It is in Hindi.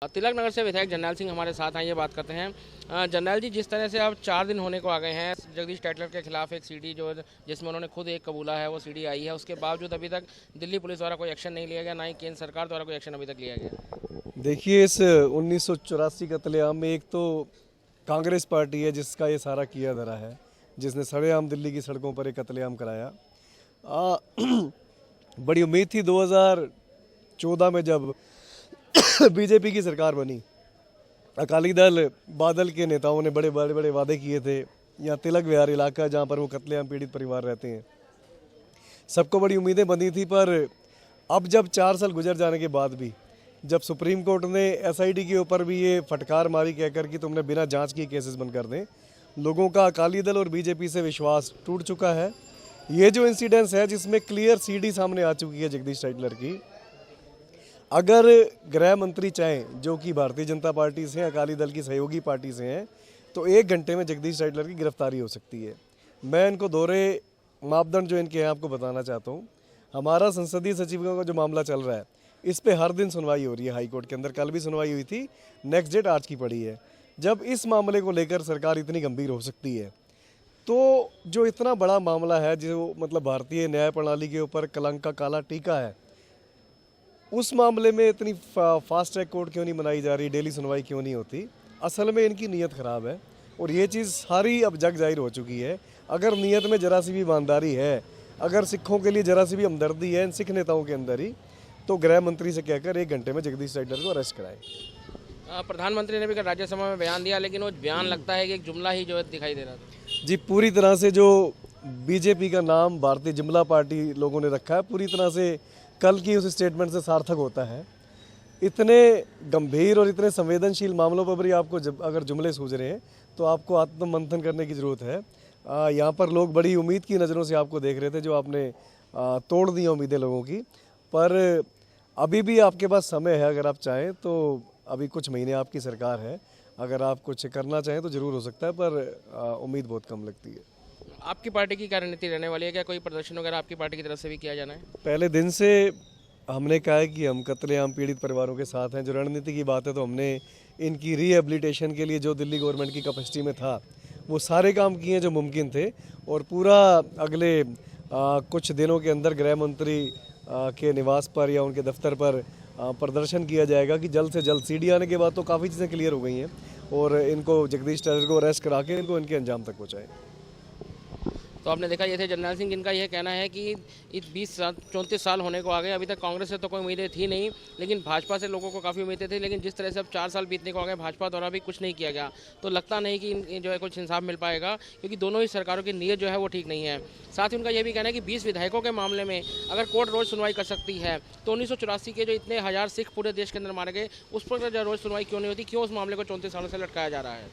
तिलक नगर से विधायक जरनैल सिंह हमारे साथ हैं, ये बात करते हैं। जरनैल जी, जिस तरह से अब 4 दिन होने को आ गए हैं, जगदीश टाइटलर के खिलाफ एक सीडी जो जिसमें उन्होंने खुद एक कबूला है, वो सीडी आई है, उसके बावजूद अभी तक दिल्ली पुलिस द्वारा कोई एक्शन नहीं लिया गया, ना ही केंद्र सरकार द्वारा कोई एक्शन अभी तक लिया गया। देखिए, इस 1984 कत्लेआम में एक तो कांग्रेस पार्टी है जिसका ये सारा किया धरा है, जिसने सरेआम दिल्ली की सड़कों पर एक कत्लेआम कराया। बड़ी उम्मीद थी 2014 में जब बीजेपी की सरकार बनी, अकाली दल बादल के नेताओं ने बड़े बड़े बड़े वादे किए थे। यहाँ तिलक विहार इलाका जहाँ पर वो कत्लेआम पीड़ित परिवार रहते हैं, सबको बड़ी उम्मीदें बंधी थी। पर अब जब 4 साल गुजर जाने के बाद भी जब सुप्रीम कोर्ट ने एसआईटी के ऊपर भी ये फटकार मारी कहकर कि तुमने बिना जांच के केसेस बंद कर दें, लोगों का अकाली दल और बीजेपी से विश्वास टूट चुका है। ये जो इंसिडेंस है जिसमें क्लियर सीडी सामने आ चुकी है जगदीश टाइटलर की, अगर गृह मंत्री चाहें, जो कि भारतीय जनता पार्टी से, अकाली दल की सहयोगी पार्टी से हैं, तो 1 घंटे में जगदीश टाइटलर की गिरफ्तारी हो सकती है। मैं इनको दोहरे मापदंड जो इनके हैं आपको बताना चाहता हूँ। हमारा संसदीय सचिवों का जो मामला चल रहा है, इस पे हर दिन सुनवाई हो रही है हाई कोर्ट के अंदर। कल भी सुनवाई हुई थी, नेक्स्ट डेट आज की पड़ी है। जब इस मामले को लेकर सरकार इतनी गंभीर हो सकती है, तो जो इतना बड़ा मामला है, जो मतलब भारतीय न्याय प्रणाली के ऊपर कलंक का काला टीका है, उस मामले में इतनी फास्ट ट्रैक कोर्ट क्यों नहीं बनाई जा रही, डेली सुनवाई क्यों नहीं होती? असल में इनकी नीयत ख़राब है और ये चीज़ सारी अब जग जाहिर हो चुकी है। अगर नीयत में जरा सी भी ईमानदारी है, अगर सिखों के लिए जरा सी भी हमदर्दी है इन सिख नेताओं के अंदर ही, तो गृह मंत्री से कहकर 1 घंटे में जगदीश टाइटलर को अरेस्ट कराए। प्रधानमंत्री ने भी कल राज्यसभा में बयान दिया, लेकिन वो बयान लगता है कि एक जुमला ही जो है दिखाई दे रहा था। जी, पूरी तरह से जो बीजेपी का नाम भारतीय जुमला पार्टी लोगों ने रखा है, पूरी तरह से कल की उस स्टेटमेंट से सार्थक होता है। इतने गंभीर और इतने संवेदनशील मामलों पर भी आपको अगर जुमले सूझ रहे हैं, तो आपको आत्ममंथन करने की ज़रूरत है। यहाँ पर लोग बड़ी उम्मीद की नज़रों से आपको देख रहे थे, जो आपने तोड़ दी उम्मीदें लोगों की। पर अभी भी आपके पास समय है, अगर आप चाहें तो। अभी कुछ महीने आपकी सरकार है, अगर आप कुछ करना चाहें तो ज़रूर हो सकता है, पर उम्मीद बहुत कम लगती है। आपकी पार्टी की क्या रणनीति रहने वाली है? क्या कोई प्रदर्शन वगैरह आपकी पार्टी की तरफ से भी किया जाना है? पहले दिन से हमने कहा है कि हम कत्लेआम पीड़ित परिवारों के साथ हैं। जो रणनीति की बात है, तो हमने इनकी रिहेबिलिटेशन के लिए जो दिल्ली गवर्नमेंट की कैपेसिटी में था, वो सारे काम किए जो मुमकिन थे। और पूरा अगले कुछ दिनों के अंदर गृह मंत्री के निवास पर या उनके दफ्तर पर प्रदर्शन किया जाएगा कि जल्द से जल्द। सीडी आने के बाद तो काफ़ी चीज़ें क्लियर हो गई हैं और इनको जगदीश टाइटलर को अरेस्ट करा के इनको इनके अंजाम तक पहुँचाएँ। तो आपने देखा, ये थे जरनैल सिंह, जिनका यह कहना है कि 34 साल होने को आ गए, अभी तक कांग्रेस से तो कोई उम्मीदें थी नहीं, लेकिन भाजपा से लोगों को काफ़ी उम्मीदें थी। लेकिन जिस तरह से अब 4 साल बीतने को आ गए, भाजपा द्वारा भी कुछ नहीं किया गया, तो लगता नहीं कि जो है कुछ इंसाफ मिल पाएगा, क्योंकि दोनों ही सरकारों की नीयत जो है वो ठीक नहीं है। साथ ही उनका यह भी कहना है कि 20 विधायकों के मामले में अगर कोर्ट रोज़ सुनवाई कर सकती है, तो 1984 के जो इतने हज़ार सिख पूरे देश के अंदर मारे गए, उस पर जो रोज़ सुनवाई क्यों नहीं होती? क्यों उस मामले को 34 सालों से लटकाया जा रहा है?